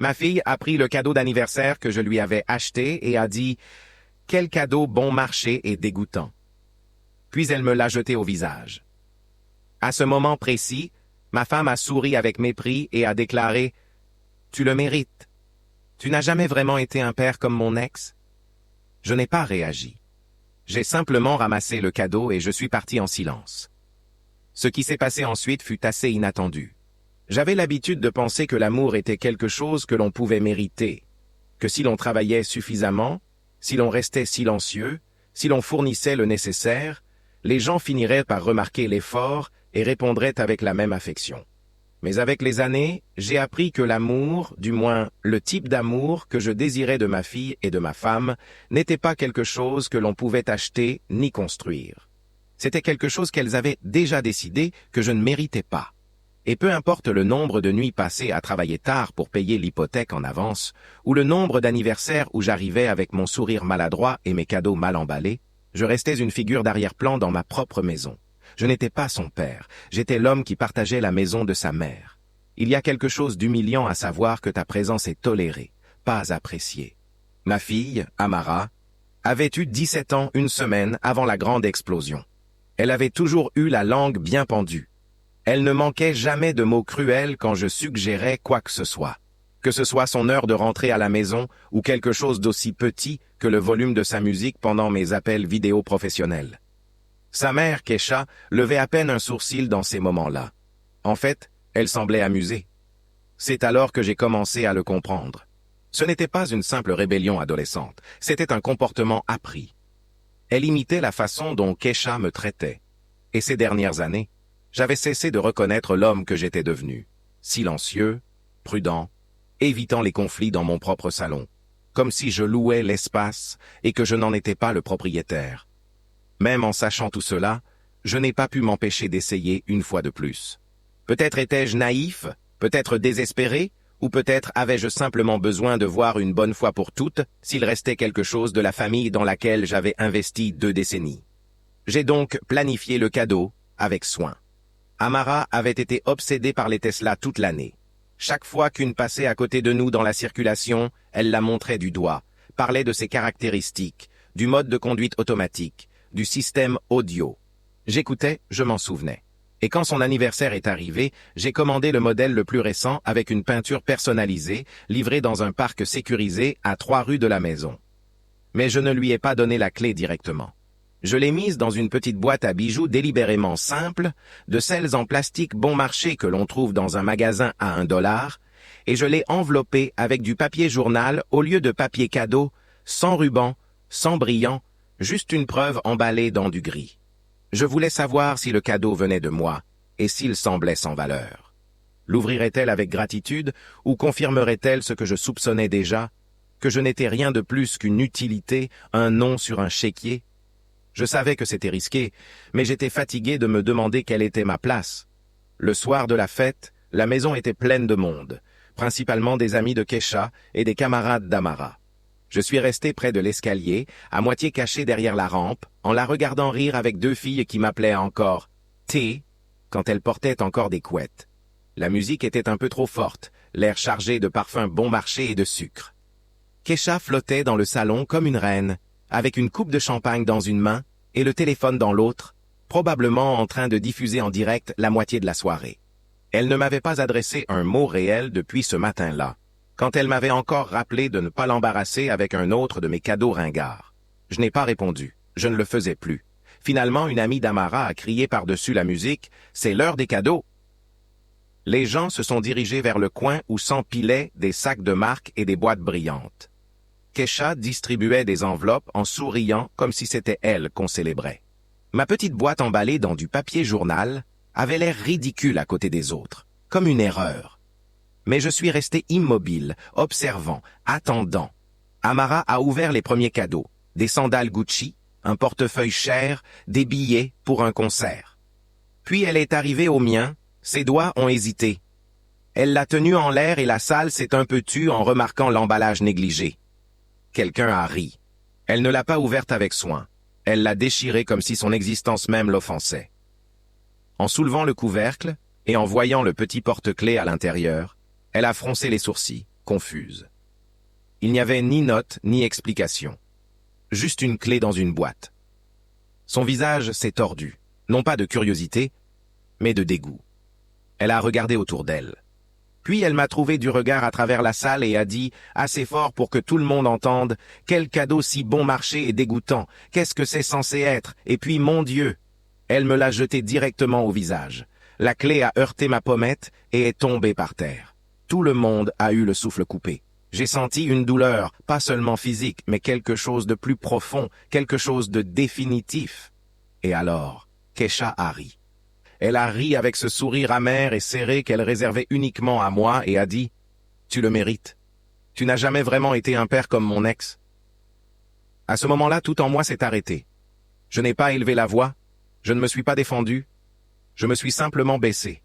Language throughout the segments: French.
Ma fille a pris le cadeau d'anniversaire que je lui avais acheté et a dit « Quel cadeau bon marché et dégoûtant !» Puis elle me l'a jeté au visage. À ce moment précis, ma femme a souri avec mépris et a déclaré « Tu le mérites. Tu n'as jamais vraiment été un père comme mon ex ?» Je n'ai pas réagi. J'ai simplement ramassé le cadeau et je suis parti en silence. Ce qui s'est passé ensuite fut assez inattendu. J'avais l'habitude de penser que l'amour était quelque chose que l'on pouvait mériter, que si l'on travaillait suffisamment, si l'on restait silencieux, si l'on fournissait le nécessaire, les gens finiraient par remarquer l'effort et répondraient avec la même affection. Mais avec les années, j'ai appris que l'amour, du moins le type d'amour que je désirais de ma fille et de ma femme, n'était pas quelque chose que l'on pouvait acheter ni construire. C'était quelque chose qu'elles avaient déjà décidé que je ne méritais pas. Et peu importe le nombre de nuits passées à travailler tard pour payer l'hypothèque en avance, ou le nombre d'anniversaires où j'arrivais avec mon sourire maladroit et mes cadeaux mal emballés, je restais une figure d'arrière-plan dans ma propre maison. Je n'étais pas son père, j'étais l'homme qui partageait la maison de sa mère. Il y a quelque chose d'humiliant à savoir que ta présence est tolérée, pas appréciée. Ma fille, Amara, avait eu 17 ans une semaine avant la grande explosion. Elle avait toujours eu la langue bien pendue. Elle ne manquait jamais de mots cruels quand je suggérais quoi que ce soit son heure de rentrer à la maison ou quelque chose d'aussi petit que le volume de sa musique pendant mes appels vidéo professionnels. Sa mère, Kesha, levait à peine un sourcil dans ces moments-là. En fait, elle semblait amusée. C'est alors que j'ai commencé à le comprendre. Ce n'était pas une simple rébellion adolescente, c'était un comportement appris. Elle imitait la façon dont Kesha me traitait. Et ces dernières années, j'avais cessé de reconnaître l'homme que j'étais devenu. Silencieux, prudent, évitant les conflits dans mon propre salon, comme si je louais l'espace et que je n'en étais pas le propriétaire. Même en sachant tout cela, je n'ai pas pu m'empêcher d'essayer une fois de plus. Peut-être étais-je naïf, peut-être désespéré, ou peut-être avais-je simplement besoin de voir une bonne fois pour toutes s'il restait quelque chose de la famille dans laquelle j'avais investi 2 décennies. J'ai donc planifié le cadeau avec soin. Amara avait été obsédée par les Tesla toute l'année. Chaque fois qu'une passait à côté de nous dans la circulation, elle la montrait du doigt, parlait de ses caractéristiques, du mode de conduite automatique, du système audio. J'écoutais, je m'en souvenais. Et quand son anniversaire est arrivé, j'ai commandé le modèle le plus récent avec une peinture personnalisée, livrée dans un parc sécurisé à 3 rues de la maison. Mais je ne lui ai pas donné la clé directement. Je l'ai mise dans une petite boîte à bijoux délibérément simple, de celles en plastique bon marché que l'on trouve dans un magasin à $1, et je l'ai enveloppée avec du papier journal au lieu de papier cadeau, sans ruban, sans brillant, juste une preuve emballée dans du gris. Je voulais savoir si le cadeau venait de moi, et s'il semblait sans valeur. L'ouvrirait-elle avec gratitude, ou confirmerait-elle ce que je soupçonnais déjà, que je n'étais rien de plus qu'une utilité, un nom sur un chéquier? Je savais que c'était risqué, mais j'étais fatigué de me demander quelle était ma place. Le soir de la fête, la maison était pleine de monde, principalement des amis de Kesha et des camarades d'Amara. Je suis resté près de l'escalier, à moitié caché derrière la rampe, en la regardant rire avec 2 filles qui m'appelaient encore « T » quand elles portaient encore des couettes. La musique était un peu trop forte, l'air chargé de parfums bon marché et de sucre. Kesha flottait dans le salon comme une reine, avec une coupe de champagne dans une main et le téléphone dans l'autre, probablement en train de diffuser en direct la moitié de la soirée. Elle ne m'avait pas adressé un mot réel depuis ce matin-là, quand elle m'avait encore rappelé de ne pas l'embarrasser avec un autre de mes cadeaux ringards. Je n'ai pas répondu, je ne le faisais plus. Finalement, une amie d'Amara a crié par-dessus la musique « C'est l'heure des cadeaux !» Les gens se sont dirigés vers le coin où s'empilaient des sacs de marque et des boîtes brillantes. Kesha distribuait des enveloppes en souriant comme si c'était elle qu'on célébrait. Ma petite boîte emballée dans du papier journal avait l'air ridicule à côté des autres, comme une erreur. Mais je suis resté immobile, observant, attendant. Amara a ouvert les premiers cadeaux, des sandales Gucci, un portefeuille cher, des billets pour un concert. Puis elle est arrivée au mien, ses doigts ont hésité. Elle l'a tenu en l'air et la salle s'est un peu tue en remarquant l'emballage négligé. Quelqu'un a ri. Elle ne l'a pas ouverte avec soin. Elle l'a déchirée comme si son existence même l'offensait. En soulevant le couvercle et en voyant le petit porte-clés à l'intérieur, elle a froncé les sourcils, confuse. Il n'y avait ni note ni explication. Juste une clé dans une boîte. Son visage s'est tordu, non pas de curiosité, mais de dégoût. Elle a regardé autour d'elle. Puis elle m'a trouvé du regard à travers la salle et a dit, assez fort pour que tout le monde entende, « Quel cadeau si bon marché et dégoûtant! Qu'est-ce que c'est censé être? Et puis, mon Dieu !» Elle me l'a jeté directement au visage. La clé a heurté ma pommette et est tombée par terre. Tout le monde a eu le souffle coupé. J'ai senti une douleur, pas seulement physique, mais quelque chose de plus profond, quelque chose de définitif. Et alors, Kesha a ri. Elle a ri avec ce sourire amer et serré qu'elle réservait uniquement à moi et a dit « Tu le mérites. Tu n'as jamais vraiment été un père comme mon ex. » À ce moment-là, tout en moi s'est arrêté. Je n'ai pas élevé la voix, je ne me suis pas défendu, je me suis simplement baissé.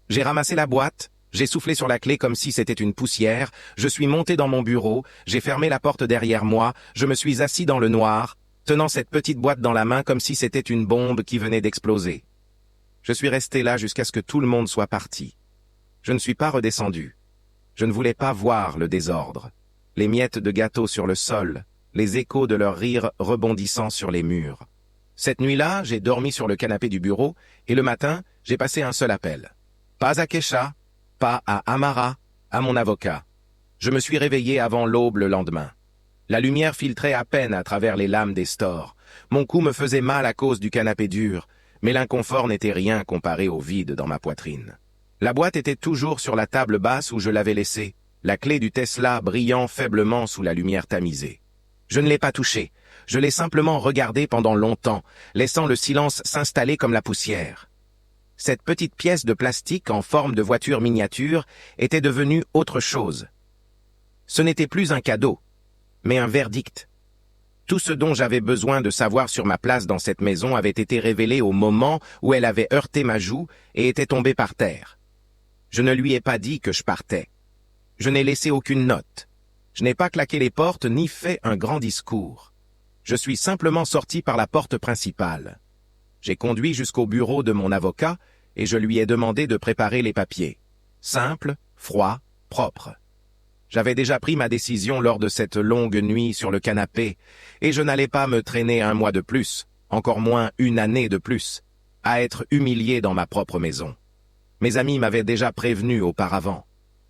J'ai ramassé la boîte, j'ai soufflé sur la clé comme si c'était une poussière, je suis monté dans mon bureau, j'ai fermé la porte derrière moi, je me suis assis dans le noir, tenant cette petite boîte dans la main comme si c'était une bombe qui venait d'exploser. Je suis resté là jusqu'à ce que tout le monde soit parti. Je ne suis pas redescendu. Je ne voulais pas voir le désordre, les miettes de gâteau sur le sol, les échos de leurs rires rebondissant sur les murs. Cette nuit-là, j'ai dormi sur le canapé du bureau et le matin, j'ai passé un seul appel. Pas à Kesha, pas à Amara, à mon avocat. Je me suis réveillé avant l'aube le lendemain. La lumière filtrait à peine à travers les lames des stores. Mon cou me faisait mal à cause du canapé dur, mais l'inconfort n'était rien comparé au vide dans ma poitrine. La boîte était toujours sur la table basse où je l'avais laissée, la clé du Tesla brillant faiblement sous la lumière tamisée. Je ne l'ai pas touchée, je l'ai simplement regardée pendant longtemps, laissant le silence s'installer comme la poussière. Cette petite pièce de plastique en forme de voiture miniature était devenue autre chose. Ce n'était plus un cadeau, mais un verdict. Tout ce dont j'avais besoin de savoir sur ma place dans cette maison avait été révélé au moment où elle avait heurté ma joue et était tombée par terre. Je ne lui ai pas dit que je partais. Je n'ai laissé aucune note. Je n'ai pas claqué les portes ni fait un grand discours. Je suis simplement sorti par la porte principale. J'ai conduit jusqu'au bureau de mon avocat et je lui ai demandé de préparer les papiers. Simple, froid, propre. J'avais déjà pris ma décision lors de cette longue nuit sur le canapé, et je n'allais pas me traîner un mois de plus, encore moins une année de plus, à être humilié dans ma propre maison. Mes amis m'avaient déjà prévenu auparavant.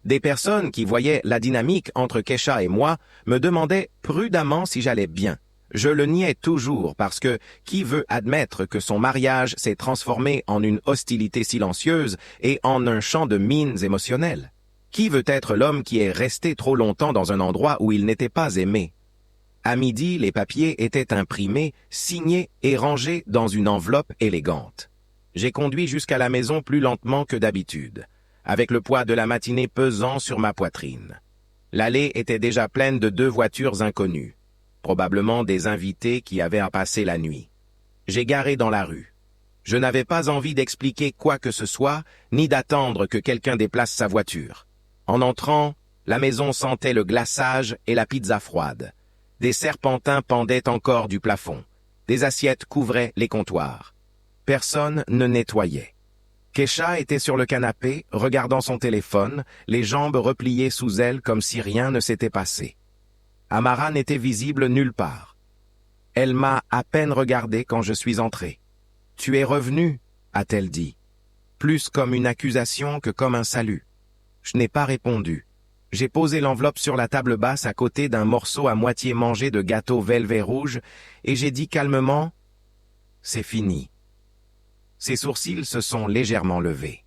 Des personnes qui voyaient la dynamique entre Kesha et moi me demandaient prudemment si j'allais bien. Je le niais toujours parce que qui veut admettre que son mariage s'est transformé en une hostilité silencieuse et en un champ de mines émotionnelles? Qui veut être l'homme qui est resté trop longtemps dans un endroit où il n'était pas aimé? À midi, les papiers étaient imprimés, signés et rangés dans une enveloppe élégante. J'ai conduit jusqu'à la maison plus lentement que d'habitude, avec le poids de la matinée pesant sur ma poitrine. L'allée était déjà pleine de 2 voitures inconnues, probablement des invités qui avaient à passer la nuit. J'ai garé dans la rue. Je n'avais pas envie d'expliquer quoi que ce soit, ni d'attendre que quelqu'un déplace sa voiture. En entrant, la maison sentait le glaçage et la pizza froide. Des serpentins pendaient encore du plafond. Des assiettes couvraient les comptoirs. Personne ne nettoyait. Kesha était sur le canapé, regardant son téléphone, les jambes repliées sous elle comme si rien ne s'était passé. Amara n'était visible nulle part. Elle m'a à peine regardé quand je suis entré. « Tu es revenu » a-t-elle dit, plus comme une accusation que comme un salut. Je n'ai pas répondu. J'ai posé l'enveloppe sur la table basse à côté d'un morceau à moitié mangé de gâteau velvet rouge et j'ai dit calmement « C'est fini ». Ses sourcils se sont légèrement levés.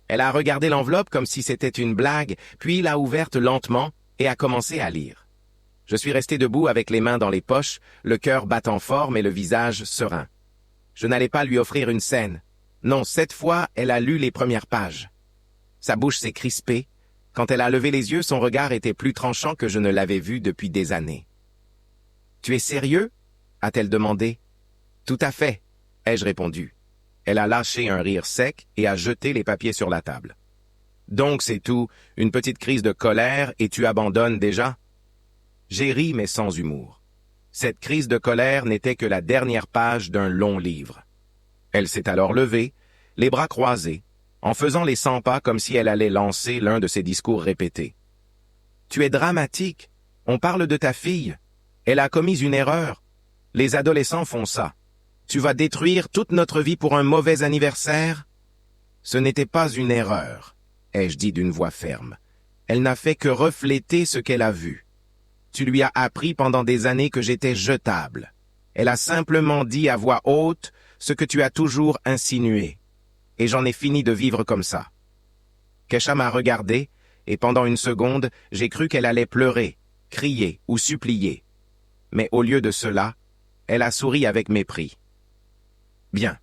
Elle a regardé l'enveloppe comme si c'était une blague, puis l'a ouverte lentement et a commencé à lire. Je suis resté debout avec les mains dans les poches, le cœur battant fort mais le visage serein. Je n'allais pas lui offrir une scène. Non, cette fois, elle a lu les premières pages. Sa bouche s'est crispée. Quand elle a levé les yeux, son regard était plus tranchant que je ne l'avais vu depuis des années. « Tu es sérieux ?» a-t-elle demandé. « Tout à fait » ai-je répondu. Elle a lâché un rire sec et a jeté les papiers sur la table. « Donc c'est tout, une petite crise de colère et tu abandonnes déjà ?» J'ai ri mais sans humour. Cette crise de colère n'était que la dernière page d'un long livre. Elle s'est alors levée, les bras croisés, en faisant les 100 pas comme si elle allait lancer l'un de ses discours répétés. Tu es dramatique. On parle de ta fille. Elle a commis une erreur. Les adolescents font ça. Tu vas détruire toute notre vie pour un mauvais anniversaire? Ce n'était pas une erreur, ai-je dit d'une voix ferme. Elle n'a fait que refléter ce qu'elle a vu. Tu lui as appris pendant des années que j'étais jetable. Elle a simplement dit à voix haute ce que tu as toujours insinué. Et j'en ai fini de vivre comme ça. Kesha m'a regardé, et pendant une seconde, j'ai cru qu'elle allait pleurer, crier ou supplier. Mais au lieu de cela, elle a souri avec mépris. Bien,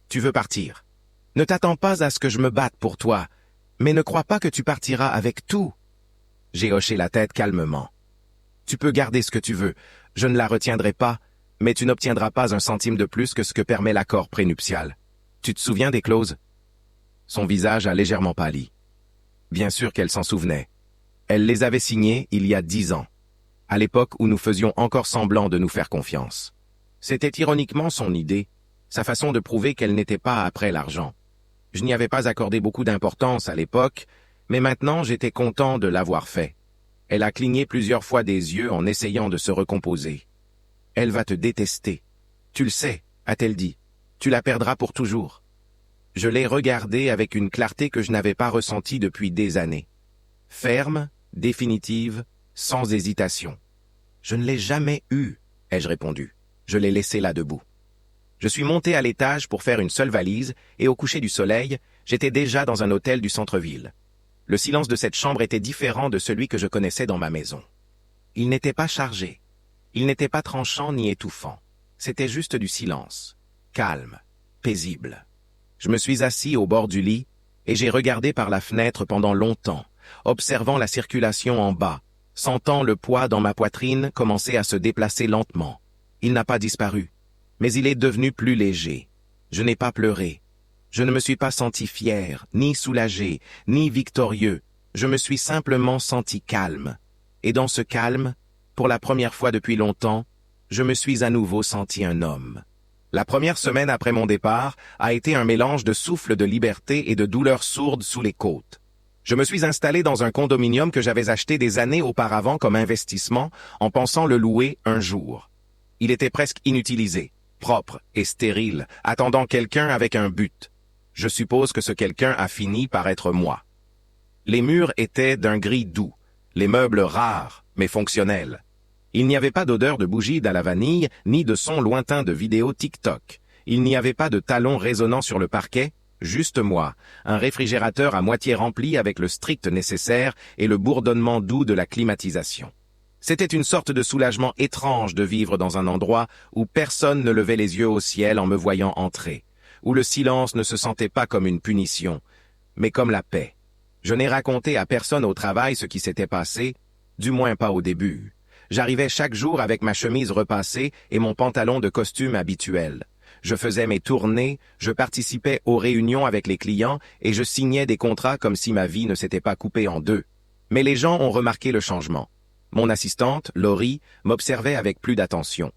tu veux partir. Ne t'attends pas à ce que je me batte pour toi, mais ne crois pas que tu partiras avec tout. J'ai hoché la tête calmement. Tu peux garder ce que tu veux, je ne la retiendrai pas, mais tu n'obtiendras pas un centime de plus que ce que permet l'accord prénuptial. Tu te souviens des clauses? Son visage a légèrement pâli. Bien sûr qu'elle s'en souvenait. Elle les avait signées il y a 10 ans, à l'époque où nous faisions encore semblant de nous faire confiance. C'était ironiquement son idée, sa façon de prouver qu'elle n'était pas après l'argent. Je n'y avais pas accordé beaucoup d'importance à l'époque, mais maintenant j'étais content de l'avoir fait. Elle a cligné plusieurs fois des yeux en essayant de se recomposer. Elle va te détester. Tu le sais, a-t-elle dit. Tu la perdras pour toujours. Je l'ai regardée avec une clarté que je n'avais pas ressentie depuis des années. Ferme, définitive, sans hésitation. Je ne l'ai jamais eue, ai-je répondu. Je l'ai laissée là debout. Je suis monté à l'étage pour faire une seule valise, et au coucher du soleil, j'étais déjà dans un hôtel du centre-ville. Le silence de cette chambre était différent de celui que je connaissais dans ma maison. Il n'était pas chargé. Il n'était pas tranchant ni étouffant. C'était juste du silence. Calme, paisible. Je me suis assis au bord du lit, et j'ai regardé par la fenêtre pendant longtemps, observant la circulation en bas, sentant le poids dans ma poitrine commencer à se déplacer lentement. Il n'a pas disparu, mais il est devenu plus léger. Je n'ai pas pleuré. Je ne me suis pas senti fier, ni soulagé, ni victorieux. Je me suis simplement senti calme. Et dans ce calme, pour la première fois depuis longtemps, je me suis à nouveau senti un homme. La première semaine après mon départ a été un mélange de souffle de liberté et de douleur sourde sous les côtes. Je me suis installé dans un condominium que j'avais acheté des années auparavant comme investissement en pensant le louer un jour. Il était presque inutilisé, propre et stérile, attendant quelqu'un avec un but. Je suppose que ce quelqu'un a fini par être moi. Les murs étaient d'un gris doux, les meubles rares, mais fonctionnels. Il n'y avait pas d'odeur de bougie à la vanille, ni de son lointain de vidéos TikTok. Il n'y avait pas de talons résonnants sur le parquet, juste moi, un réfrigérateur à moitié rempli avec le strict nécessaire et le bourdonnement doux de la climatisation. C'était une sorte de soulagement étrange de vivre dans un endroit où personne ne levait les yeux au ciel en me voyant entrer, où le silence ne se sentait pas comme une punition, mais comme la paix. Je n'ai raconté à personne au travail ce qui s'était passé, du moins pas au début. J'arrivais chaque jour avec ma chemise repassée et mon pantalon de costume habituel. Je faisais mes tournées, je participais aux réunions avec les clients et je signais des contrats comme si ma vie ne s'était pas coupée en deux. Mais les gens ont remarqué le changement. Mon assistante, Laurie, m'observait avec plus d'attention.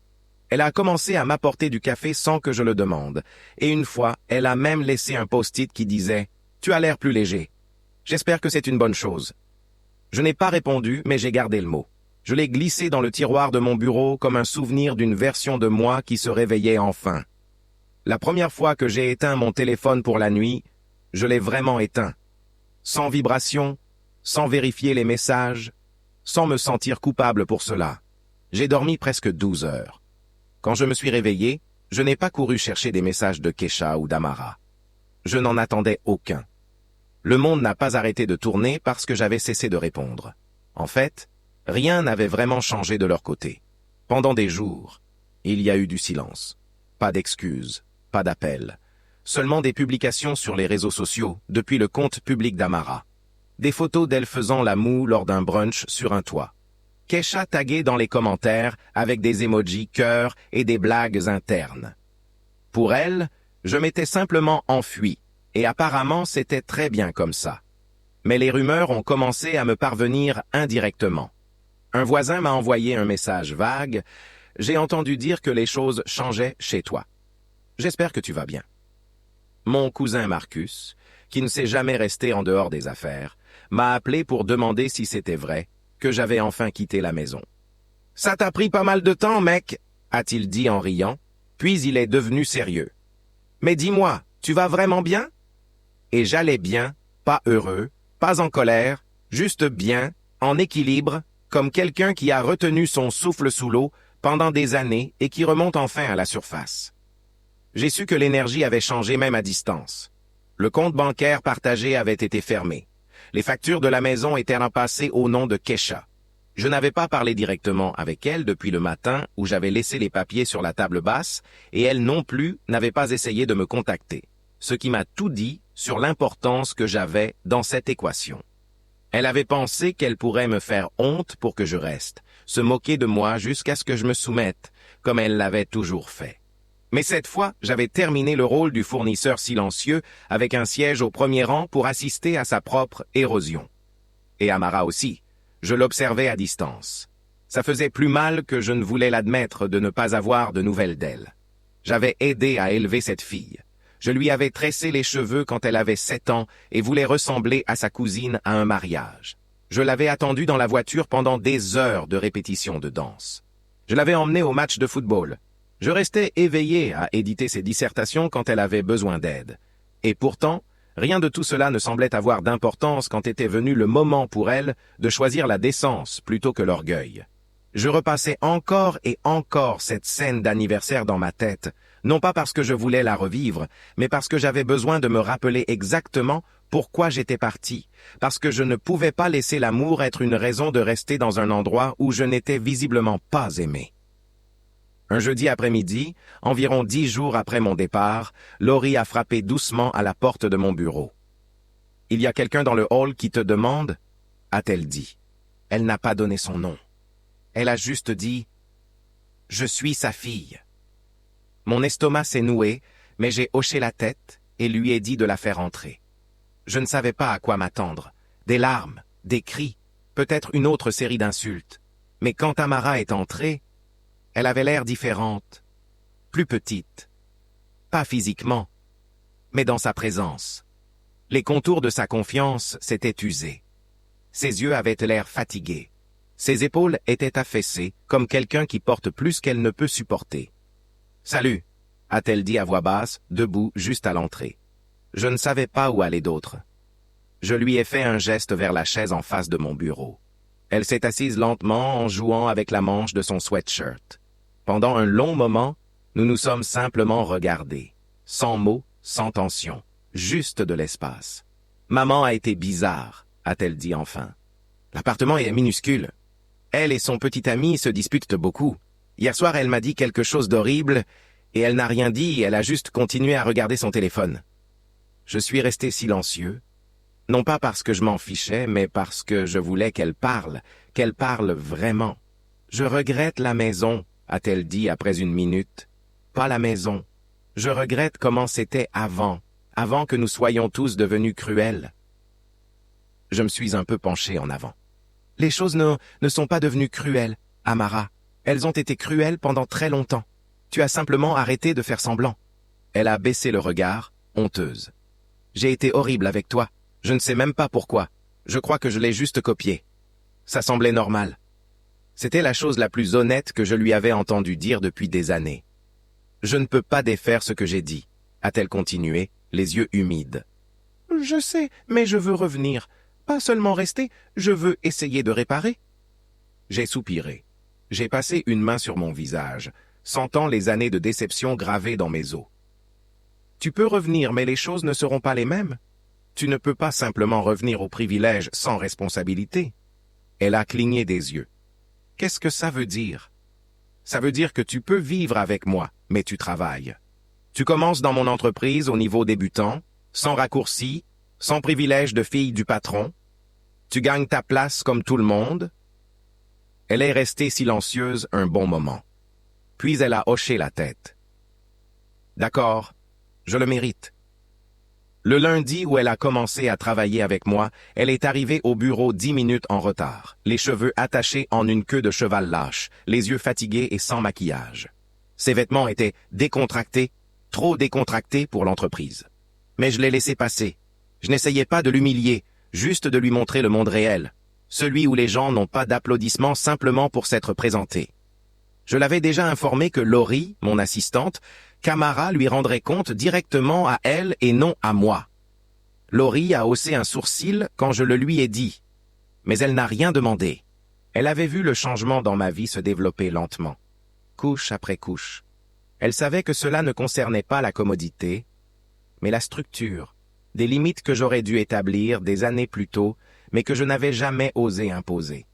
Elle a commencé à m'apporter du café sans que je le demande. Et une fois, elle a même laissé un post-it qui disait « Tu as l'air plus léger. J'espère que c'est une bonne chose. » Je n'ai pas répondu, mais j'ai gardé le mot. Je l'ai glissé dans le tiroir de mon bureau comme un souvenir d'une version de moi qui se réveillait enfin. La première fois que j'ai éteint mon téléphone pour la nuit, je l'ai vraiment éteint. Sans vibration, sans vérifier les messages, sans me sentir coupable pour cela. J'ai dormi presque 12 heures. Quand je me suis réveillé, je n'ai pas couru chercher des messages de Kesha ou d'Amara. Je n'en attendais aucun. Le monde n'a pas arrêté de tourner parce que j'avais cessé de répondre. En fait, rien n'avait vraiment changé de leur côté. Pendant des jours, il y a eu du silence. Pas d'excuses, pas d'appels. Seulement des publications sur les réseaux sociaux depuis le compte public d'Amara. Des photos d'elle faisant la moue lors d'un brunch sur un toit. Kesha taguée dans les commentaires avec des emojis cœurs et des blagues internes. Pour elle, je m'étais simplement enfui, et apparemment c'était très bien comme ça. Mais les rumeurs ont commencé à me parvenir indirectement. Un voisin m'a envoyé un message vague. J'ai entendu dire que les choses changeaient chez toi. J'espère que tu vas bien. Mon cousin Marcus, qui ne s'est jamais resté en dehors des affaires, m'a appelé pour demander si c'était vrai, que j'avais enfin quitté la maison. « Ça t'a pris pas mal de temps, mec » a-t-il dit en riant, puis il est devenu sérieux. « Mais dis-moi, tu vas vraiment bien ?» Et j'allais bien, pas heureux, pas en colère, juste bien, en équilibre, comme quelqu'un qui a retenu son souffle sous l'eau pendant des années et qui remonte enfin à la surface. J'ai su que l'énergie avait changé même à distance. Le compte bancaire partagé avait été fermé. Les factures de la maison étaient repassées au nom de Kesha. Je n'avais pas parlé directement avec elle depuis le matin où j'avais laissé les papiers sur la table basse et elle non plus n'avait pas essayé de me contacter, ce qui m'a tout dit sur l'importance que j'avais dans cette équation. Elle avait pensé qu'elle pourrait me faire honte pour que je reste, se moquer de moi jusqu'à ce que je me soumette, comme elle l'avait toujours fait. Mais cette fois, j'avais terminé le rôle du fournisseur silencieux avec un siège au premier rang pour assister à sa propre érosion. Et Amara aussi. Je l'observais à distance. Ça faisait plus mal que je ne voulais l'admettre de ne pas avoir de nouvelles d'elle. J'avais aidé à élever cette fille. Je lui avais tressé les cheveux quand elle avait 7 ans et voulait ressembler à sa cousine à un mariage. Je l'avais attendue dans la voiture pendant des heures de répétition de danse. Je l'avais emmenée au match de football. Je restais éveillé à éditer ses dissertations quand elle avait besoin d'aide. Et pourtant, rien de tout cela ne semblait avoir d'importance quand était venu le moment pour elle de choisir la décence plutôt que l'orgueil. Je repassais encore et encore cette scène d'anniversaire dans ma tête, non pas parce que je voulais la revivre, mais parce que j'avais besoin de me rappeler exactement pourquoi j'étais parti, parce que je ne pouvais pas laisser l'amour être une raison de rester dans un endroit où je n'étais visiblement pas aimé. Un jeudi après-midi, environ 10 jours après mon départ, Laurie a frappé doucement à la porte de mon bureau. « Il y a quelqu'un dans le hall qui te demande ?» a-t-elle dit. Elle n'a pas donné son nom. Elle a juste dit « Je suis sa fille ». Mon estomac s'est noué, mais j'ai hoché la tête et lui ai dit de la faire entrer. Je ne savais pas à quoi m'attendre. Des larmes, des cris, peut-être une autre série d'insultes. Mais quand Tamara est entrée, elle avait l'air différente, plus petite. Pas physiquement, mais dans sa présence. Les contours de sa confiance s'étaient usés. Ses yeux avaient l'air fatigués. Ses épaules étaient affaissées, comme quelqu'un qui porte plus qu'elle ne peut supporter. « Salut !» a-t-elle dit à voix basse, debout juste à l'entrée. Je ne savais pas où aller d'autre. Je lui ai fait un geste vers la chaise en face de mon bureau. Elle s'est assise lentement en jouant avec la manche de son sweatshirt. Pendant un long moment, nous nous sommes simplement regardés, sans mots, sans tension, juste de l'espace. « Maman a été bizarre », a-t-elle dit enfin. « L'appartement est minuscule. Elle et son petit ami se disputent beaucoup. Hier soir, elle m'a dit quelque chose d'horrible, et elle n'a rien dit, elle a juste continué à regarder son téléphone. » Je suis resté silencieux, non pas parce que je m'en fichais, mais parce que je voulais qu'elle parle vraiment. « Je regrette la maison », a-t-elle dit après une minute. « Pas la maison. Je regrette comment c'était avant que nous soyons tous devenus cruels. » Je me suis un peu penché en avant. « Les choses ne sont pas devenues cruelles, Amara. Elles ont été cruelles pendant très longtemps. Tu as simplement arrêté de faire semblant. » Elle a baissé le regard, honteuse. « J'ai été horrible avec toi. Je ne sais même pas pourquoi. Je crois que je l'ai juste copié. Ça semblait normal. » C'était la chose la plus honnête que je lui avais entendu dire depuis des années. « Je ne peux pas défaire ce que j'ai dit, » a-t-elle continué, les yeux humides. « Je sais, mais je veux revenir. Pas seulement rester, je veux essayer de réparer. » J'ai soupiré. J'ai passé une main sur mon visage, sentant les années de déception gravées dans mes os. « Tu peux revenir, mais les choses ne seront pas les mêmes. Tu ne peux pas simplement revenir au privilège sans responsabilité. » Elle a cligné des yeux. Qu'est-ce que ça veut dire? Ça veut dire que tu peux vivre avec moi, mais tu travailles. Tu commences dans mon entreprise au niveau débutant, sans raccourci, sans privilège de fille du patron. Tu gagnes ta place comme tout le monde. Elle est restée silencieuse un bon moment. Puis elle a hoché la tête. D'accord, je le mérite. Le lundi où elle a commencé à travailler avec moi, elle est arrivée au bureau 10 minutes en retard, les cheveux attachés en une queue de cheval lâche, les yeux fatigués et sans maquillage. Ses vêtements étaient décontractés, trop décontractés pour l'entreprise. Mais je l'ai laissé passer. Je n'essayais pas de l'humilier, juste de lui montrer le monde réel. celui où les gens n'ont pas d'applaudissements simplement pour s'être présentés. Je l'avais déjà informé que Laurie, mon assistante, Camara lui rendrait compte directement à elle et non à moi. Laurie a haussé un sourcil quand je le lui ai dit, mais elle n'a rien demandé. Elle avait vu le changement dans ma vie se développer lentement, couche après couche. Elle savait que cela ne concernait pas la commodité, mais la structure, des limites que j'aurais dû établir des années plus tôt, mais que je n'avais jamais osé imposer.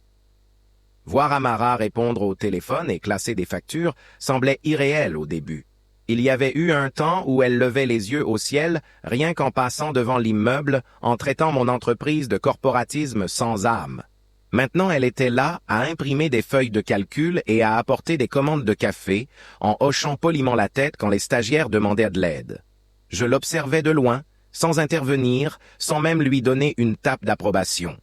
Voir Amara répondre au téléphone et classer des factures semblait irréel au début. Il y avait eu un temps où elle levait les yeux au ciel, rien qu'en passant devant l'immeuble, en traitant mon entreprise de corporatisme sans âme. Maintenant, elle était là à imprimer des feuilles de calcul et à apporter des commandes de café, en hochant poliment la tête quand les stagiaires demandaient de l'aide. Je l'observais de loin, sans intervenir, sans même lui donner une tape d'approbation.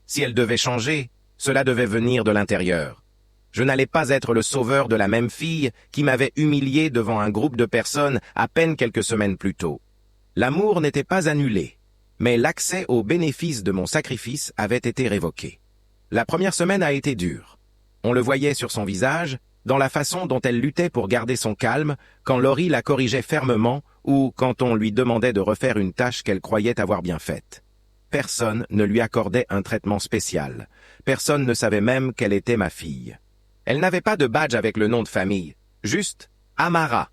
Si elle devait changer, cela devait venir de l'intérieur. Je n'allais pas être le sauveur de la même fille qui m'avait humilié devant un groupe de personnes à peine quelques semaines plus tôt. L'amour n'était pas annulé, mais l'accès aux bénéfices de mon sacrifice avait été révoqué. La première semaine a été dure. On le voyait sur son visage, dans la façon dont elle luttait pour garder son calme, quand Laurie la corrigeait fermement ou quand on lui demandait de refaire une tâche qu'elle croyait avoir bien faite. Personne ne lui accordait un traitement spécial. Personne ne savait même qu'elle était ma fille. Elle n'avait pas de badge avec le nom de famille, juste Amara,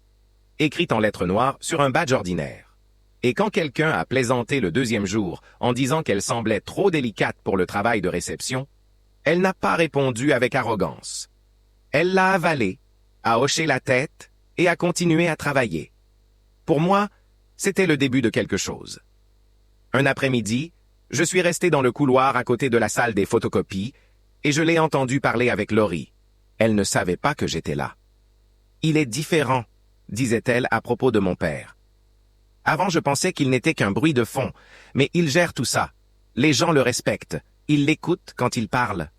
écrit en lettres noires sur un badge ordinaire. Et quand quelqu'un a plaisanté le deuxième jour en disant qu'elle semblait trop délicate pour le travail de réception, elle n'a pas répondu avec arrogance. Elle l'a avalé, a hoché la tête et a continué à travailler. Pour moi, c'était le début de quelque chose. Un après-midi, je suis resté dans le couloir à côté de la salle des photocopies et je l'ai entendu parler avec Laurie. Elle ne savait pas que j'étais là. « Il est différent », disait-elle à propos de mon père. Avant, je pensais qu'il n'était qu'un bruit de fond, mais il gère tout ça. Les gens le respectent. Ils l'écoutent quand il parle.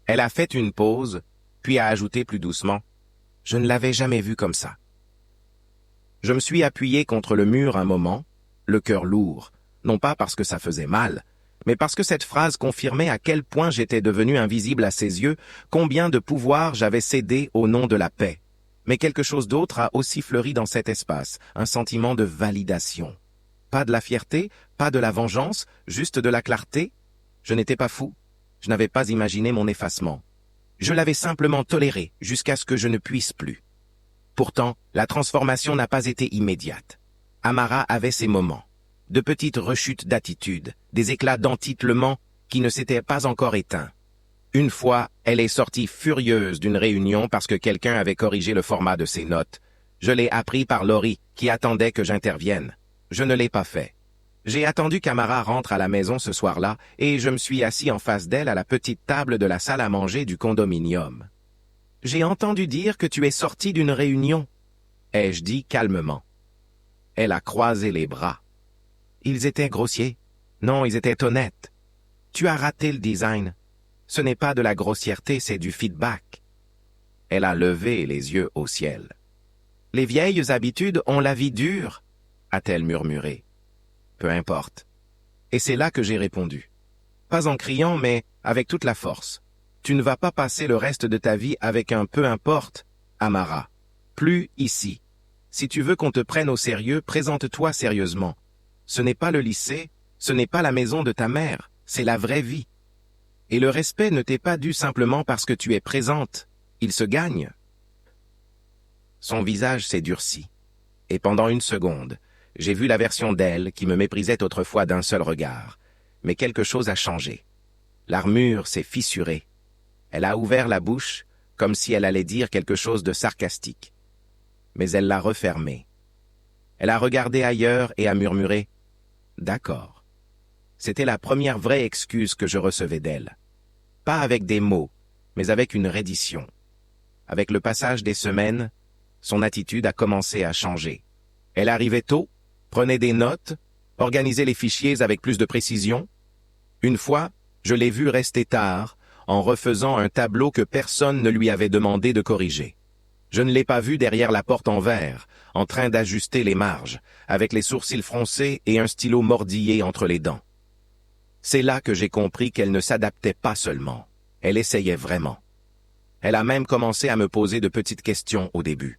Elle a fait une pause, puis a ajouté plus doucement, « Je ne l'avais jamais vu comme ça. » Je me suis appuyé contre le mur un moment, le cœur lourd, non pas parce que ça faisait mal, mais parce que cette phrase confirmait à quel point j'étais devenu invisible à ses yeux, combien de pouvoir j'avais cédé au nom de la paix. Mais quelque chose d'autre a aussi fleuri dans cet espace, un sentiment de validation. Pas de la fierté, pas de la vengeance, juste de la clarté. Je n'étais pas fou, je n'avais pas imaginé mon effacement. Je l'avais simplement toléré jusqu'à ce que je ne puisse plus. Pourtant, la transformation n'a pas été immédiate. Amara avait ses moments. De petites rechutes d'attitude, des éclats d'entitlement qui ne s'étaient pas encore éteints. Une fois, elle est sortie furieuse d'une réunion parce que quelqu'un avait corrigé le format de ses notes. Je l'ai appris par Laurie, qui attendait que j'intervienne. Je ne l'ai pas fait. J'ai attendu qu'Amara rentre à la maison ce soir-là et je me suis assis en face d'elle à la petite table de la salle à manger du condominium. « J'ai entendu dire que tu es sorti d'une réunion, » ai-je dit calmement. Elle a croisé les bras. Ils étaient grossiers. Non, ils étaient honnêtes. Tu as raté le design. Ce n'est pas de la grossièreté, c'est du feedback. Elle a levé les yeux au ciel. Les vieilles habitudes ont la vie dure, a-t-elle murmuré. Peu importe. Et c'est là que j'ai répondu. Pas en criant, mais avec toute la force. Tu ne vas pas passer le reste de ta vie avec un peu importe, Amara. Plus ici. Si tu veux qu'on te prenne au sérieux, présente-toi sérieusement. Ce n'est pas le lycée, ce n'est pas la maison de ta mère, c'est la vraie vie. Et le respect ne t'est pas dû simplement parce que tu es présente, il se gagne. Son visage s'est durci. Et pendant une seconde, j'ai vu la version d'elle qui me méprisait autrefois d'un seul regard. Mais quelque chose a changé. L'armure s'est fissurée. Elle a ouvert la bouche, comme si elle allait dire quelque chose de sarcastique. Mais elle l'a refermée. Elle a regardé ailleurs et a murmuré « D'accord ». C'était la première vraie excuse que je recevais d'elle. Pas avec des mots, mais avec une reddition. Avec le passage des semaines, son attitude a commencé à changer. Elle arrivait tôt, prenait des notes, organisait les fichiers avec plus de précision. Une fois, je l'ai vue rester tard, en refaisant un tableau que personne ne lui avait demandé de corriger. Je ne l'ai pas vue derrière la porte en verre, en train d'ajuster les marges, avec les sourcils froncés et un stylo mordillé entre les dents. C'est là que j'ai compris qu'elle ne s'adaptait pas seulement, elle essayait vraiment. Elle a même commencé à me poser de petites questions au début.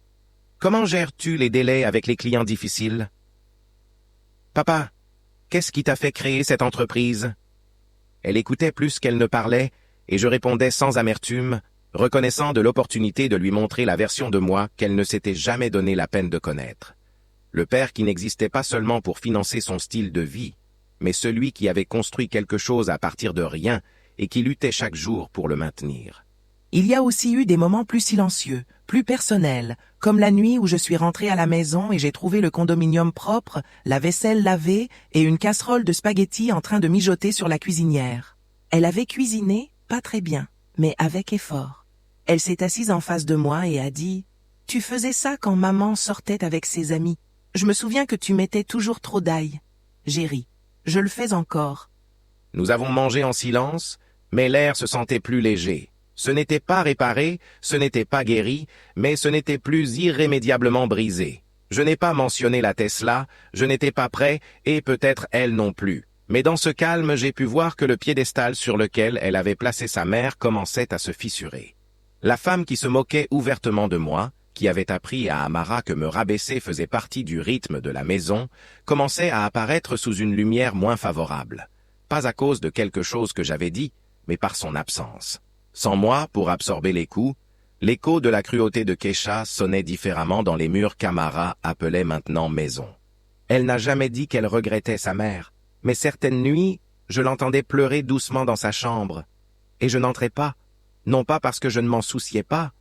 Comment gères-tu les délais avec les clients difficiles? Papa, qu'est-ce qui t'a fait créer cette entreprise? Elle écoutait plus qu'elle ne parlait, et je répondais sans amertume, reconnaissant de l'opportunité de lui montrer la version de moi qu'elle ne s'était jamais donné la peine de connaître. Le père qui n'existait pas seulement pour financer son style de vie, mais celui qui avait construit quelque chose à partir de rien et qui luttait chaque jour pour le maintenir. Il y a aussi eu des moments plus silencieux, plus personnels, comme la nuit où je suis rentrée à la maison et j'ai trouvé le condominium propre, la vaisselle lavée et une casserole de spaghettis en train de mijoter sur la cuisinière. Elle avait cuisiné, pas très bien, mais avec effort. Elle s'est assise en face de moi et a dit « Tu faisais ça quand maman sortait avec ses amis. Je me souviens que tu mettais toujours trop d'ail. » J'ai ri. Je le fais encore. Nous avons mangé en silence, mais l'air se sentait plus léger. Ce n'était pas réparé, ce n'était pas guéri, mais ce n'était plus irrémédiablement brisé. Je n'ai pas mentionné la Tesla, je n'étais pas prêt, et peut-être elle non plus. Mais dans ce calme, j'ai pu voir que le piédestal sur lequel elle avait placé sa mère commençait à se fissurer. La femme qui se moquait ouvertement de moi, qui avait appris à Amara que me rabaisser faisait partie du rythme de la maison, commençait à apparaître sous une lumière moins favorable. Pas à cause de quelque chose que j'avais dit, mais par son absence. Sans moi, pour absorber les coups, l'écho de la cruauté de Kesha sonnait différemment dans les murs qu'Amara appelait maintenant maison. Elle n'a jamais dit qu'elle regrettait sa mère, mais certaines nuits, je l'entendais pleurer doucement dans sa chambre. Et je n'entrais pas, non pas parce que je ne m'en souciais pas,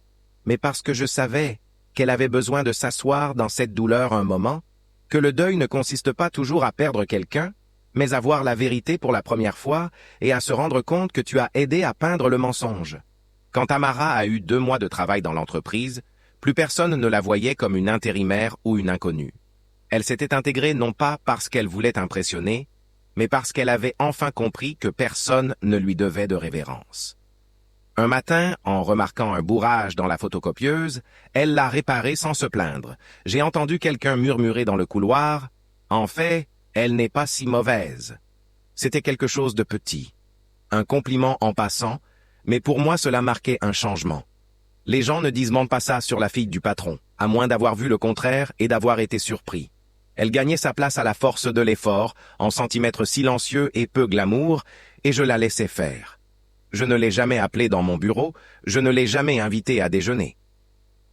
mais parce que je savais qu'elle avait besoin de s'asseoir dans cette douleur un moment, que le deuil ne consiste pas toujours à perdre quelqu'un, mais à voir la vérité pour la première fois et à se rendre compte que tu as aidé à peindre le mensonge. Quand Amara a eu 2 mois de travail dans l'entreprise, plus personne ne la voyait comme une intérimaire ou une inconnue. Elle s'était intégrée non pas parce qu'elle voulait impressionner, mais parce qu'elle avait enfin compris que personne ne lui devait de révérence. Un matin, en remarquant un bourrage dans la photocopieuse, elle l'a réparé sans se plaindre. J'ai entendu quelqu'un murmurer dans le couloir « En fait, elle n'est pas si mauvaise. » C'était quelque chose de petit. Un compliment en passant, mais pour moi cela marquait un changement. Les gens ne disent pas ça sur la fille du patron, à moins d'avoir vu le contraire et d'avoir été surpris. Elle gagnait sa place à la force de l'effort, en centimètres silencieux et peu glamour, et je la laissais faire. Je ne l'ai jamais appelée dans mon bureau, je ne l'ai jamais invitée à déjeuner.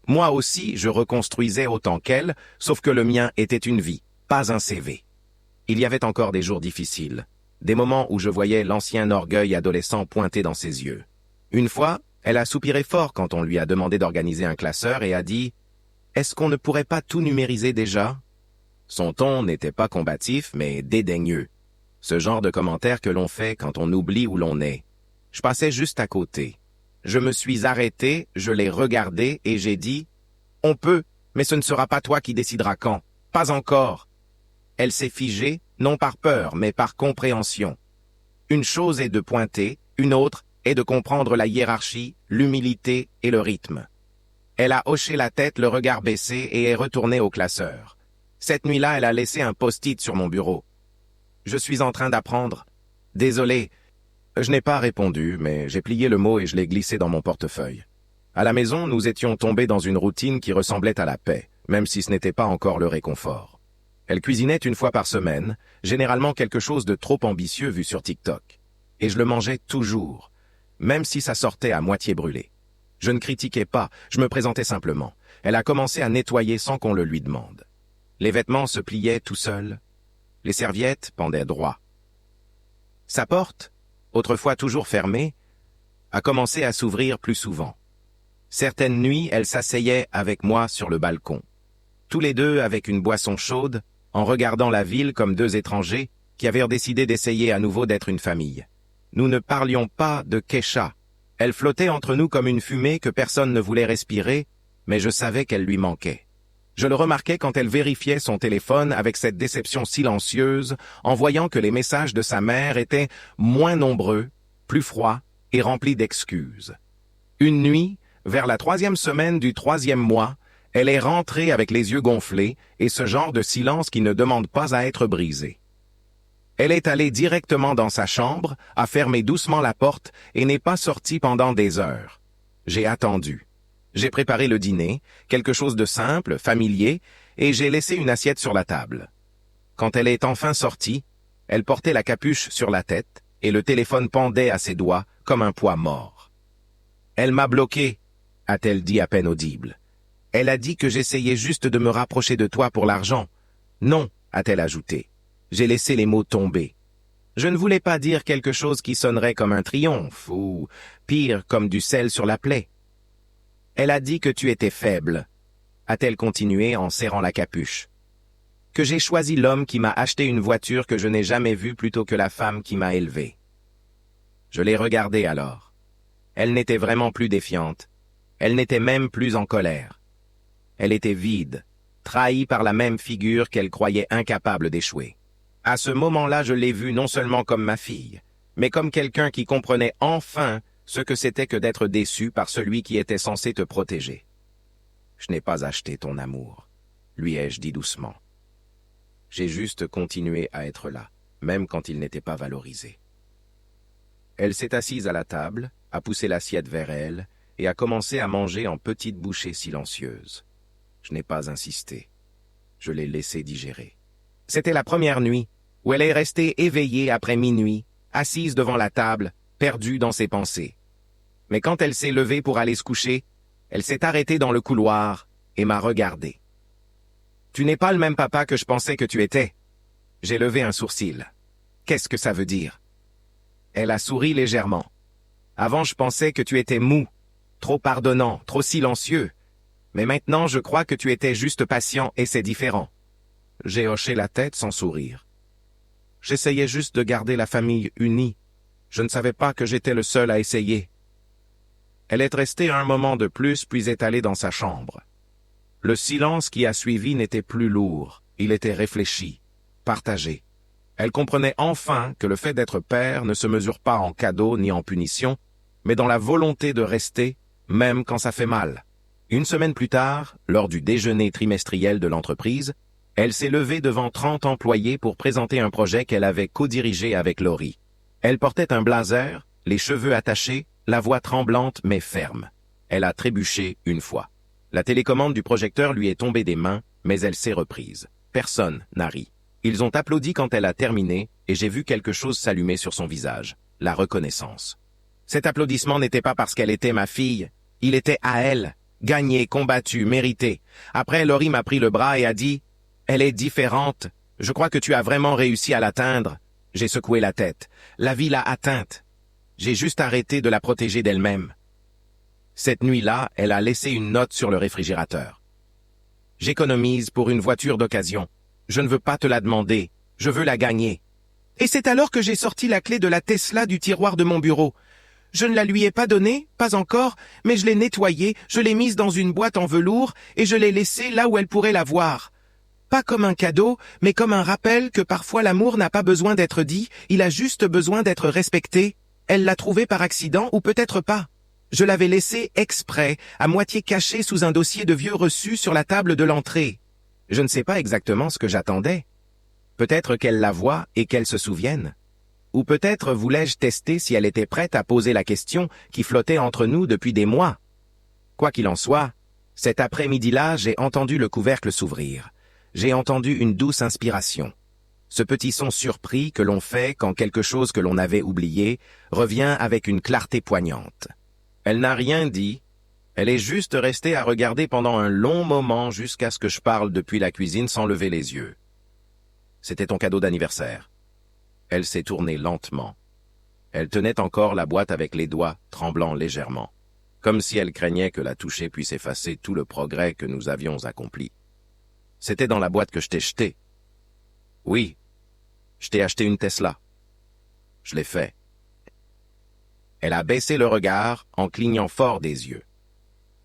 Moi aussi, je reconstruisais autant qu'elle, sauf que le mien était une vie, pas un CV. Il y avait encore des jours difficiles, des moments où je voyais l'ancien orgueil adolescent pointer dans ses yeux. Une fois, elle a soupiré fort quand on lui a demandé d'organiser un classeur et a dit « Est-ce qu'on ne pourrait pas tout numériser déjà ?» Son ton n'était pas combatif, mais dédaigneux. Ce genre de commentaire que l'on fait quand on oublie où l'on est. Je passais juste à côté. Je me suis arrêté, je l'ai regardé et j'ai dit « On peut, mais ce ne sera pas toi qui décideras quand. Pas encore. » Elle s'est figée, non par peur, mais par compréhension. Une chose est de pointer, une autre est de comprendre la hiérarchie, l'humilité et le rythme. Elle a hoché la tête, le regard baissé et est retournée au classeur. Cette nuit-là, elle a laissé un post-it sur mon bureau. Je suis en train d'apprendre. Désolé. Je n'ai pas répondu, mais j'ai plié le mot et je l'ai glissé dans mon portefeuille. À la maison, nous étions tombés dans une routine qui ressemblait à la paix, même si ce n'était pas encore le réconfort. Elle cuisinait une fois par semaine, généralement quelque chose de trop ambitieux vu sur TikTok. Et je le mangeais toujours, même si ça sortait à moitié brûlé. Je ne critiquais pas, je me présentais simplement. Elle a commencé à nettoyer sans qu'on le lui demande. Les vêtements se pliaient tout seuls. Les serviettes pendaient droit. Sa porte, autrefois toujours fermée, a commencé à s'ouvrir plus souvent. Certaines nuits, elle s'asseyait avec moi sur le balcon. Tous les deux avec une boisson chaude, en regardant la ville comme 2 étrangers qui avaient décidé d'essayer à nouveau d'être une famille. Nous ne parlions pas de Kesha. Elle flottait entre nous comme une fumée que personne ne voulait respirer, mais je savais qu'elle lui manquait. Je le remarquais quand elle vérifiait son téléphone avec cette déception silencieuse en voyant que les messages de sa mère étaient moins nombreux, plus froids et remplis d'excuses. Une nuit, vers la 3e semaine du 3e mois, elle est rentrée avec les yeux gonflés et ce genre de silence qui ne demande pas à être brisé. Elle est allée directement dans sa chambre, a fermé doucement la porte et n'est pas sortie pendant des heures. J'ai attendu. J'ai préparé le dîner, quelque chose de simple, familier, et j'ai laissé une assiette sur la table. Quand elle est enfin sortie, elle portait la capuche sur la tête et le téléphone pendait à ses doigts comme un poids mort. « Elle m'a bloqué », a-t-elle dit à peine audible. « Elle a dit que j'essayais juste de me rapprocher de toi pour l'argent. »« Non », a-t-elle ajouté. J'ai laissé les mots tomber. Je ne voulais pas dire quelque chose qui sonnerait comme un triomphe, ou, pire, comme du sel sur la plaie. Elle a dit que tu étais faible, a-t-elle continué en serrant la capuche. Que j'ai choisi l'homme qui m'a acheté une voiture que je n'ai jamais vue plutôt que la femme qui m'a élevé. Je l'ai regardée alors. Elle n'était vraiment plus défiante. Elle n'était même plus en colère. Elle était vide, trahie par la même figure qu'elle croyait incapable d'échouer. À ce moment-là, je l'ai vue non seulement comme ma fille, mais comme quelqu'un qui comprenait enfin ce que c'était que d'être déçu par celui qui était censé te protéger. « Je n'ai pas acheté ton amour », lui ai-je dit doucement. J'ai juste continué à être là, même quand il n'était pas valorisé. Elle s'est assise à la table, a poussé l'assiette vers elle et a commencé à manger en petites bouchées silencieuses. Je n'ai pas insisté. Je l'ai laissé digérer. C'était la première nuit où elle est restée éveillée après minuit, assise devant la table, perdue dans ses pensées. Mais quand elle s'est levée pour aller se coucher, elle s'est arrêtée dans le couloir et m'a regardé. « Tu n'es pas le même papa que je pensais que tu étais. » J'ai levé un sourcil. « Qu'est-ce que ça veut dire ?» Elle a souri légèrement. « Avant, je pensais que tu étais mou, trop pardonnant, trop silencieux. Mais maintenant, je crois que tu étais juste patient et c'est différent. » J'ai hoché la tête sans sourire. J'essayais juste de garder la famille unie. Je ne savais pas que j'étais le seul à essayer. Elle est restée un moment de plus, puis est allée dans sa chambre. Le silence qui a suivi n'était plus lourd, il était réfléchi, partagé. Elle comprenait enfin que le fait d'être père ne se mesure pas en cadeau ni en punition, mais dans la volonté de rester, même quand ça fait mal. Une semaine plus tard, lors du déjeuner trimestriel de l'entreprise, elle s'est levée devant 30 employés pour présenter un projet qu'elle avait co-dirigé avec Laurie. Elle portait un blazer, les cheveux attachés, la voix tremblante mais ferme. Elle a trébuché une fois. La télécommande du projecteur lui est tombée des mains, mais elle s'est reprise. Personne n'a ri. Ils ont applaudi quand elle a terminé, et j'ai vu quelque chose s'allumer sur son visage. La reconnaissance. Cet applaudissement n'était pas parce qu'elle était ma fille. Il était à elle. Gagné, combattu, mérité. Après, Laurie m'a pris le bras et a dit « Elle est différente. Je crois que tu as vraiment réussi à l'atteindre. » J'ai secoué la tête. La vie l'a atteinte. J'ai juste arrêté de la protéger d'elle-même. Cette nuit-là, elle a laissé une note sur le réfrigérateur. « J'économise pour une voiture d'occasion. Je ne veux pas te la demander. Je veux la gagner. » Et c'est alors que j'ai sorti la clé de la Tesla du tiroir de mon bureau. Je ne la lui ai pas donnée, pas encore, mais je l'ai nettoyée, je l'ai mise dans une boîte en velours et je l'ai laissée là où elle pourrait la voir. Pas comme un cadeau, mais comme un rappel que parfois l'amour n'a pas besoin d'être dit, il a juste besoin d'être respecté. Elle l'a trouvé par accident ou peut-être pas. Je l'avais laissé exprès, à moitié caché sous un dossier de vieux reçus sur la table de l'entrée. Je ne sais pas exactement ce que j'attendais. Peut-être qu'elle la voie et qu'elle se souvienne. Ou peut-être voulais-je tester si elle était prête à poser la question qui flottait entre nous depuis des mois. Quoi qu'il en soit, cet après-midi-là, j'ai entendu le couvercle s'ouvrir. J'ai entendu une douce inspiration. Ce petit son surpris que l'on fait quand quelque chose que l'on avait oublié revient avec une clarté poignante. Elle n'a rien dit. Elle est juste restée à regarder pendant un long moment jusqu'à ce que je parle depuis la cuisine sans lever les yeux. C'était ton cadeau d'anniversaire. Elle s'est tournée lentement. Elle tenait encore la boîte avec les doigts, tremblant légèrement, comme si elle craignait que la toucher puisse effacer tout le progrès que nous avions accompli. C'était dans la boîte que je t'ai jeté. Oui, je t'ai acheté une Tesla. Je l'ai fait. Elle a baissé le regard en clignant fort des yeux.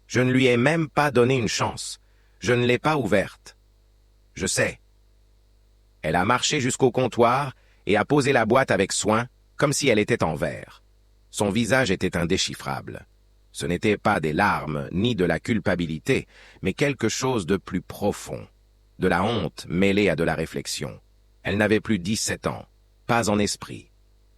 Je ne lui ai même pas donné une chance. Je ne l'ai pas ouverte. Je sais. Elle a marché jusqu'au comptoir et a posé la boîte avec soin, comme si elle était en verre. Son visage était indéchiffrable. Ce n'était pas des larmes, ni de la culpabilité, mais quelque chose de plus profond. De la honte mêlée à de la réflexion. Elle n'avait plus 17 ans. pas en esprit.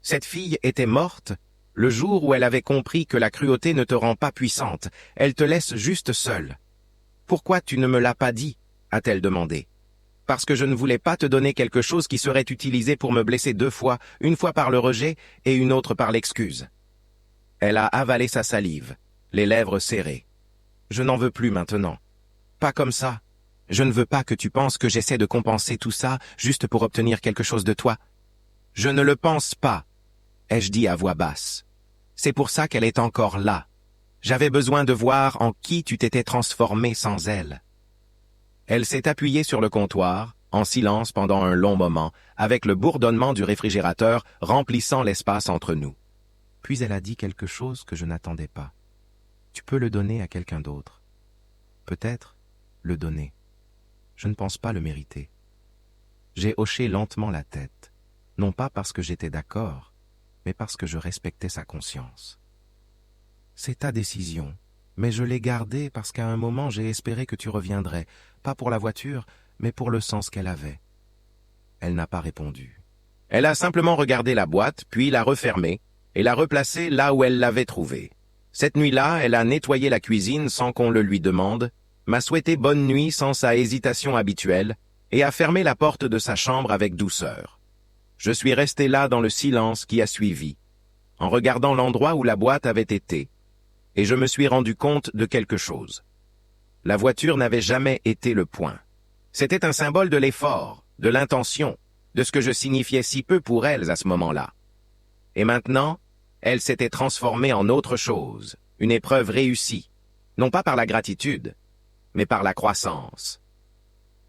Cette fille était morte le jour où elle avait compris que la cruauté ne te rend pas puissante, elle te laisse juste seule. « Pourquoi tu ne me l'as pas dit ?» a-t-elle demandé. « Parce que je ne voulais pas te donner quelque chose qui serait utilisé pour me blesser 2 fois, une fois par le rejet et une autre par l'excuse. » Elle a avalé sa salive, les lèvres serrées. « Je n'en veux plus maintenant. Pas comme ça. Je ne veux pas que tu penses que j'essaie de compenser tout ça juste pour obtenir quelque chose de toi. Je ne le pense pas, ai-je dit à voix basse. C'est pour ça qu'elle est encore là. J'avais besoin de voir en qui tu t'étais transformé sans elle. Elle s'est appuyée sur le comptoir, en silence pendant un long moment, avec le bourdonnement du réfrigérateur remplissant l'espace entre nous. Puis elle a dit quelque chose que je n'attendais pas. Tu peux le donner à quelqu'un d'autre. Peut-être le donner. Je ne pense pas le mériter. J'ai hoché lentement la tête, non pas parce que j'étais d'accord, mais parce que je respectais sa conscience. C'est ta décision, mais je l'ai gardée parce qu'à un moment j'ai espéré que tu reviendrais, pas pour la voiture, mais pour le sens qu'elle avait. Elle n'a pas répondu. Elle a simplement regardé la boîte, puis l'a refermée, et l'a replacée là où elle l'avait trouvée. Cette nuit-là, elle a nettoyé la cuisine sans qu'on le lui demande, m'a souhaité bonne nuit sans sa hésitation habituelle, et a fermé la porte de sa chambre avec douceur. Je suis resté là dans le silence qui a suivi, en regardant l'endroit où la boîte avait été, et je me suis rendu compte de quelque chose. La voiture n'avait jamais été le point. C'était un symbole de l'effort, de l'intention, de ce que je signifiais si peu pour elles à ce moment-là. Et maintenant, elle s'était transformée en autre chose, une épreuve réussie, non pas par la gratitude, mais par la croissance.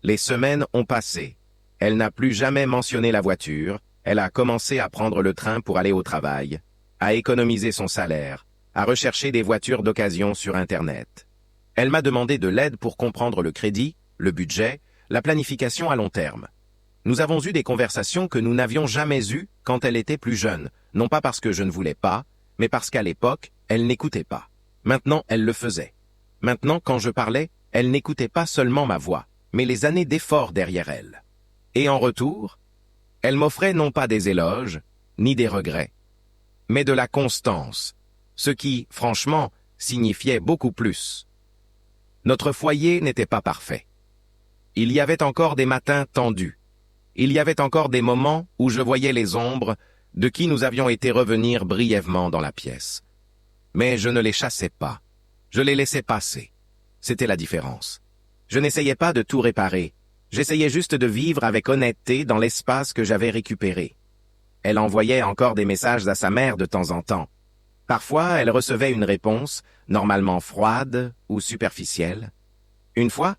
Les semaines ont passé. Elle n'a plus jamais mentionné la voiture, elle a commencé à prendre le train pour aller au travail, à économiser son salaire, à rechercher des voitures d'occasion sur Internet. Elle m'a demandé de l'aide pour comprendre le crédit, le budget, la planification à long terme. Nous avons eu des conversations que nous n'avions jamais eues quand elle était plus jeune, non pas parce que je ne voulais pas, mais parce qu'à l'époque, elle n'écoutait pas. Maintenant, elle le faisait. Maintenant, quand je parlais, elle n'écoutait pas seulement ma voix, mais les années d'effort derrière elle. Et en retour, elle m'offrait non pas des éloges, ni des regrets, mais de la constance, ce qui, franchement, signifiait beaucoup plus. Notre foyer n'était pas parfait. Il y avait encore des matins tendus. Il y avait encore des moments où je voyais les ombres de qui nous avions été revenir brièvement dans la pièce. Mais je ne les chassais pas. Je les laissais passer. C'était la différence. Je n'essayais pas de tout réparer. J'essayais juste de vivre avec honnêteté dans l'espace que j'avais récupéré. Elle envoyait encore des messages à sa mère de temps en temps. Parfois, elle recevait une réponse, normalement froide ou superficielle. Une fois,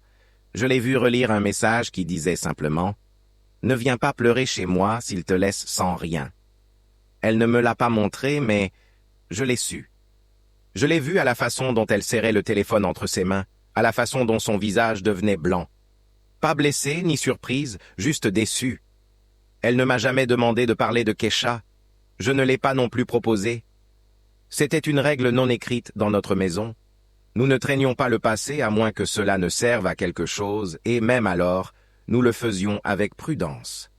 je l'ai vue relire un message qui disait simplement « Ne viens pas pleurer chez moi s'il te laisse sans rien ». Elle ne me l'a pas montré, mais je l'ai su. Je l'ai vue à la façon dont elle serrait le téléphone entre ses mains, à la façon dont son visage devenait blanc. Pas blessée ni surprise, juste déçue. Elle ne m'a jamais demandé de parler de Kesha. Je ne l'ai pas non plus proposé. C'était une règle non écrite dans notre maison. Nous ne traînions pas le passé à moins que cela ne serve à quelque chose, et même alors, nous le faisions avec prudence.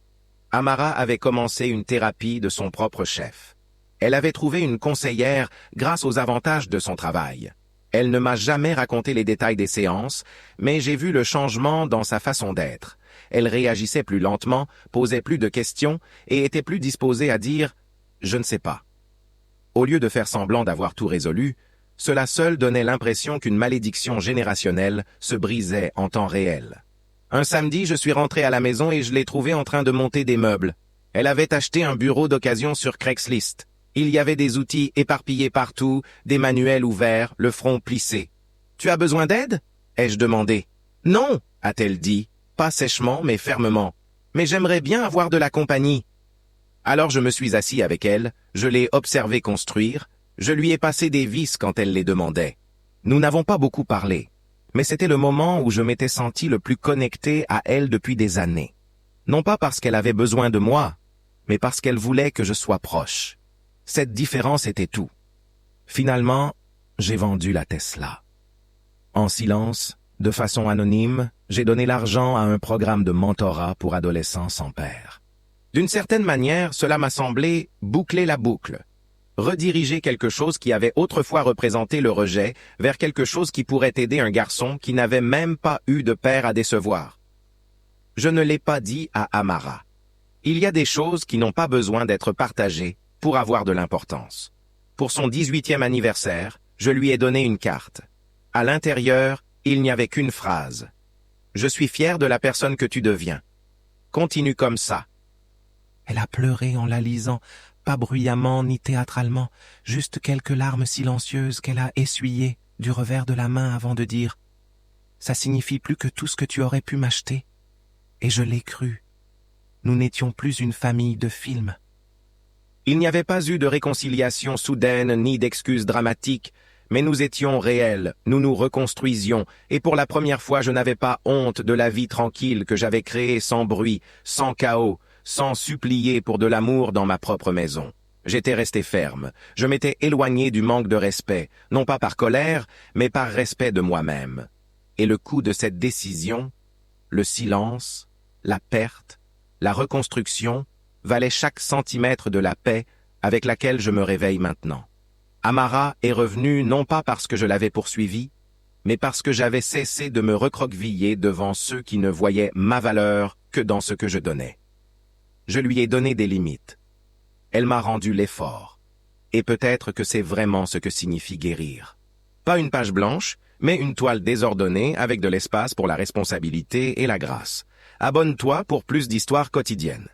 Amara avait commencé une thérapie de son propre chef. Elle avait trouvé une conseillère grâce aux avantages de son travail. Elle ne m'a jamais raconté les détails des séances, mais j'ai vu le changement dans sa façon d'être. Elle réagissait plus lentement, posait plus de questions et était plus disposée à dire « je ne sais pas ». Au lieu de faire semblant d'avoir tout résolu, cela seul donnait l'impression qu'une malédiction générationnelle se brisait en temps réel. Un samedi, je suis rentré à la maison et je l'ai trouvée en train de monter des meubles. Elle avait acheté un bureau d'occasion sur Craigslist. Il y avait des outils éparpillés partout, des manuels ouverts, le front plissé. « Tu as besoin d'aide » ai-je demandé. « Non » a-t-elle dit, pas sèchement mais fermement. « Mais j'aimerais bien avoir de la compagnie. » Alors je me suis assis avec elle, je l'ai observée construire, je lui ai passé des vis quand elle les demandait. Nous n'avons pas beaucoup parlé, mais c'était le moment où je m'étais senti le plus connecté à elle depuis des années. Non pas parce qu'elle avait besoin de moi, mais parce qu'elle voulait que je sois proche. Cette différence était tout. Finalement, j'ai vendu la Tesla. En silence, de façon anonyme, j'ai donné l'argent à un programme de mentorat pour adolescents sans père. D'une certaine manière, cela m'a semblé boucler la boucle. Rediriger quelque chose qui avait autrefois représenté le rejet vers quelque chose qui pourrait aider un garçon qui n'avait même pas eu de père à décevoir. Je ne l'ai pas dit à Amara. Il y a des choses qui n'ont pas besoin d'être partagées pour avoir de l'importance. Pour son 18e anniversaire, je lui ai donné une carte. À l'intérieur, il n'y avait qu'une phrase. « Je suis fier de la personne que tu deviens. Continue comme ça. » Elle a pleuré en la lisant, pas bruyamment ni théâtralement, juste quelques larmes silencieuses qu'elle a essuyées du revers de la main avant de dire « Ça signifie plus que tout ce que tu aurais pu m'acheter. » Et je l'ai cru. Nous n'étions plus une famille de films. Il n'y avait pas eu de réconciliation soudaine ni d'excuses dramatiques, mais nous étions réels, nous nous reconstruisions, et pour la première fois je n'avais pas honte de la vie tranquille que j'avais créée sans bruit, sans chaos, sans supplier pour de l'amour dans ma propre maison. J'étais resté ferme, je m'étais éloigné du manque de respect, non pas par colère, mais par respect de moi-même. Et le coût de cette décision, le silence, la perte, la reconstruction, valait chaque centimètre de la paix avec laquelle je me réveille maintenant. Amara est revenue non pas parce que je l'avais poursuivie, mais parce que j'avais cessé de me recroqueviller devant ceux qui ne voyaient ma valeur que dans ce que je donnais. Je lui ai donné des limites. Elle m'a rendu l'effort. Et peut-être que c'est vraiment ce que signifie guérir. Pas une page blanche, mais une toile désordonnée avec de l'espace pour la responsabilité et la grâce. Abonne-toi pour plus d'histoires quotidiennes.